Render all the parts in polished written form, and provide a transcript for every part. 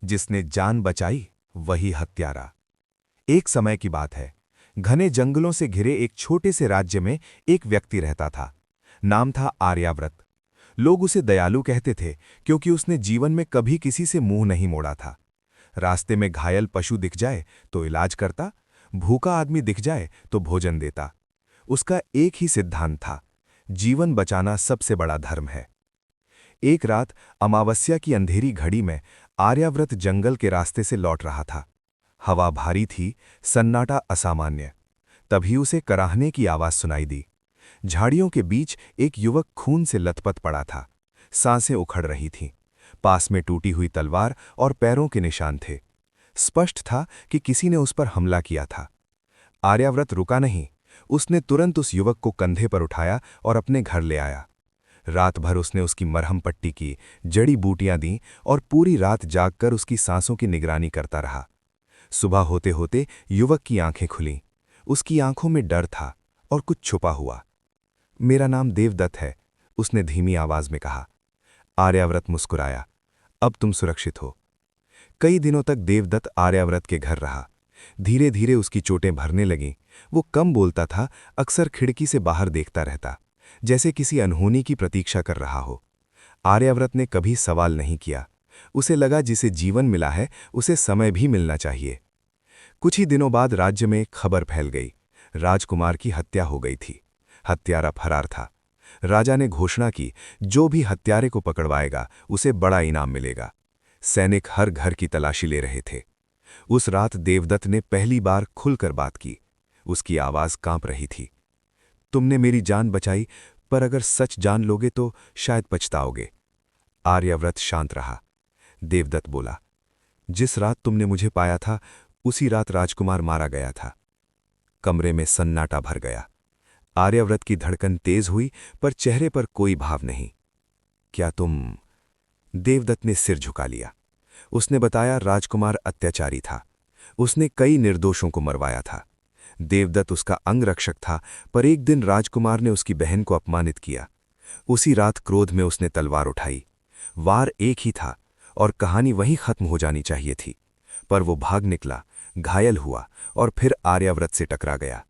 जिसने जान बचाई वही हत्यारा। एक समय की बात है। घने जंगलों से घिरे एक छोटे से राज्य में एक व्यक्ति रहता था। नाम था आर्याव्रत। लोग उसे दयालु कहते थे क्योंकि उसने जीवन में कभी किसी से मुंह नहीं मोड़ा था। रास्ते में घायल पशु दिख जाए तो इलाज करता, भूखा आदमी दिख जाए तो भोजन देता। उसका एक ही सिद्धांत था, जीवन बचाना सबसे बड़ा धर्म है। एक रात अमावस्या की अंधेरी घड़ी में आर्याव्रत जंगल के रास्ते से लौट रहा था। हवा भारी थी, सन्नाटा असामान्य। तभी उसे कराहने की आवाज सुनाई दी। झाड़ियों के बीच एक युवक खून से लथपथ पड़ा था। सांसें उखड़ रही थीं। पास में टूटी हुई तलवार और पैरों के निशान थे। स्पष्ट था कि किसी ने उस पर हमला किया था। आर्याव्रत रुका नहीं। उसने तुरंत उस युवक को कंधे पर उठाया और अपने घर ले आया। रात भर उसने उसकी मरहम पट्टी की, जड़ी बूटियां दी और पूरी रात जागकर उसकी सांसों की निगरानी करता रहा। सुबह होते होते युवक की आंखें खुलीं। उसकी आंखों में डर था और कुछ छुपा हुआ। मेरा नाम देवदत्त है, उसने धीमी आवाज में कहा। आर्याव्रत मुस्कुराया। अब तुम सुरक्षित हो। कई दिनों तक देवदत्त आर्याव्रत के घर रहा। धीरे धीरे उसकी चोटें भरने लगीं। वो कम बोलता था, अक्सर खिड़की से बाहर देखता रहता, जैसे किसी अनहोनी की प्रतीक्षा कर रहा हो। आर्याव्रत ने कभी सवाल नहीं किया। उसे लगा जिसे जीवन मिला है उसे समय भी मिलना चाहिए। कुछ ही दिनों बाद राज्य में एक खबर फैल गई। राजकुमार की हत्या हो गई थी। हत्यारा फरार था। राजा ने घोषणा की, जो भी हत्यारे को पकड़वाएगा उसे बड़ा इनाम मिलेगा। सैनिक हर घर की तलाशी ले रहे थे। उस रात देवदत्त ने पहली बार खुलकर बात की। उसकी आवाज कांप रही थी। तुमने मेरी जान बचाई, पर अगर सच जान लोगे तो शायद पछताओगे। आर्याव्रत शांत रहा। देवदत्त बोला, जिस रात तुमने मुझे पाया था उसी रात राजकुमार मारा गया था। कमरे में सन्नाटा भर गया। आर्याव्रत की धड़कन तेज हुई, पर चेहरे पर कोई भाव नहीं। क्या तुम? देवदत्त ने सिर झुका लिया। उसने बताया, राजकुमार अत्याचारी था। उसने कई निर्दोषों को मरवाया था। देवदत्त उसका अंगरक्षक था, पर एक दिन राजकुमार ने उसकी बहन को अपमानित किया। उसी रात क्रोध में उसने तलवार उठाई। वार एक ही था और कहानी वहीं खत्म हो जानी चाहिए थी, पर वो भाग निकला, घायल हुआ और फिर आर्याव्रत से टकरा गया।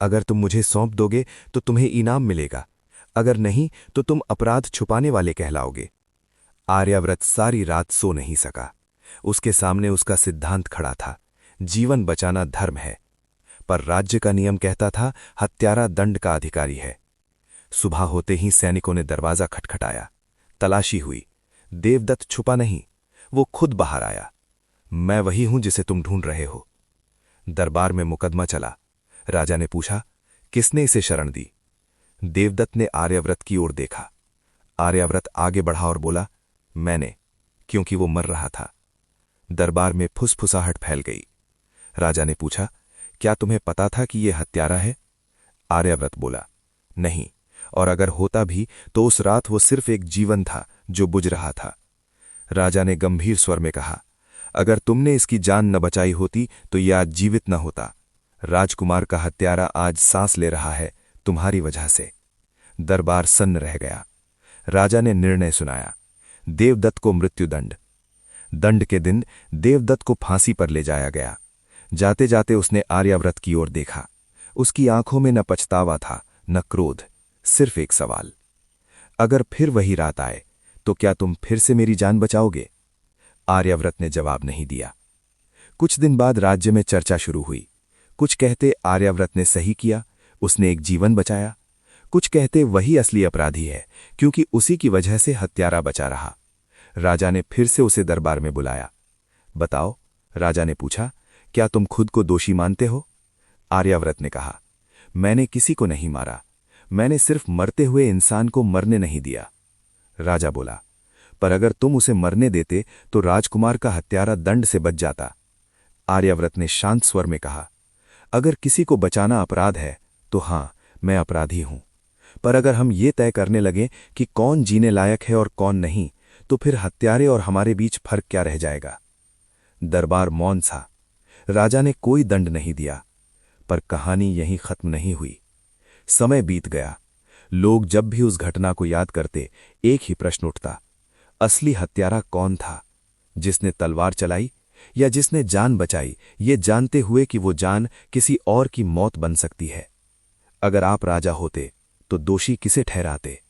अगर तुम मुझे सौंप दोगे तो तुम्हें इनाम मिलेगा, अगर नहीं तो तुम अपराध छुपाने वाले कहलाओगे। आर्याव्रत सारी रात सो नहीं सका। उसके सामने उसका सिद्धांत खड़ा था, जीवन बचाना धर्म है, पर राज्य का नियम कहता था हत्यारा दंड का अधिकारी है। सुबह होते ही सैनिकों ने दरवाजा खटखटाया। तलाशी हुई। देवदत्त छुपा नहीं, वो खुद बाहर आया। मैं वही हूं जिसे तुम ढूंढ रहे हो। दरबार में मुकदमा चला। राजा ने पूछा, किसने इसे शरण दी? देवदत्त ने आर्याव्रत की ओर देखा। आर्याव्रत आगे बढ़ा और बोला, मैंने, क्योंकि वो मर रहा था। दरबार में फुसफुसाहट फैल गई। राजा ने पूछा, क्या तुम्हें पता था कि यह हत्यारा है? आर्याव्रत बोला, नहीं, और अगर होता भी तो उस रात वो सिर्फ एक जीवन था जो बुझ रहा था। राजा ने गंभीर स्वर में कहा, अगर तुमने इसकी जान न बचाई होती तो यह आज जीवित न होता। राजकुमार का हत्यारा आज सांस ले रहा है तुम्हारी वजह से। दरबार सन्न रह गया। राजा ने निर्णय सुनाया, देवदत्त को मृत्युदंड। दंड के दिन देवदत्त को फांसी पर ले जाया गया। जाते जाते उसने आर्याव्रत की ओर देखा। उसकी आंखों में न पछतावा था न क्रोध, सिर्फ एक सवाल, अगर फिर वही रात आए तो क्या तुम फिर से मेरी जान बचाओगे? आर्याव्रत ने जवाब नहीं दिया। कुछ दिन बाद राज्य में चर्चा शुरू हुई। कुछ कहते आर्याव्रत ने सही किया, उसने एक जीवन बचाया। कुछ कहते वही असली अपराधी है, क्योंकि उसी की वजह से हत्यारा बचा रहा। राजा ने फिर से उसे दरबार में बुलाया। बताओ, राजा ने पूछा, क्या तुम खुद को दोषी मानते हो? आर्याव्रत ने कहा, मैंने किसी को नहीं मारा, मैंने सिर्फ मरते हुए इंसान को मरने नहीं दिया। राजा बोला, पर अगर तुम उसे मरने देते तो राजकुमार का हत्यारा दंड से बच जाता। आर्याव्रत ने शांत स्वर में कहा, अगर किसी को बचाना अपराध है तो हां, मैं अपराधी हूं, पर अगर हम ये तय करने लगें कि कौन जीने लायक है और कौन नहीं, तो फिर हत्यारे और हमारे बीच फर्क क्या रह जाएगा? दरबार मौन सा। राजा ने कोई दंड नहीं दिया, पर कहानी यहीं खत्म नहीं हुई। समय बीत गया। लोग जब भी उस घटना को याद करते एक ही प्रश्न उठता, असली हत्यारा कौन था? जिसने तलवार चलाई या जिसने जान बचाई, ये जानते हुए कि वो जान किसी और की मौत बन सकती है। अगर आप राजा होते तो दोषी किसे ठहराते?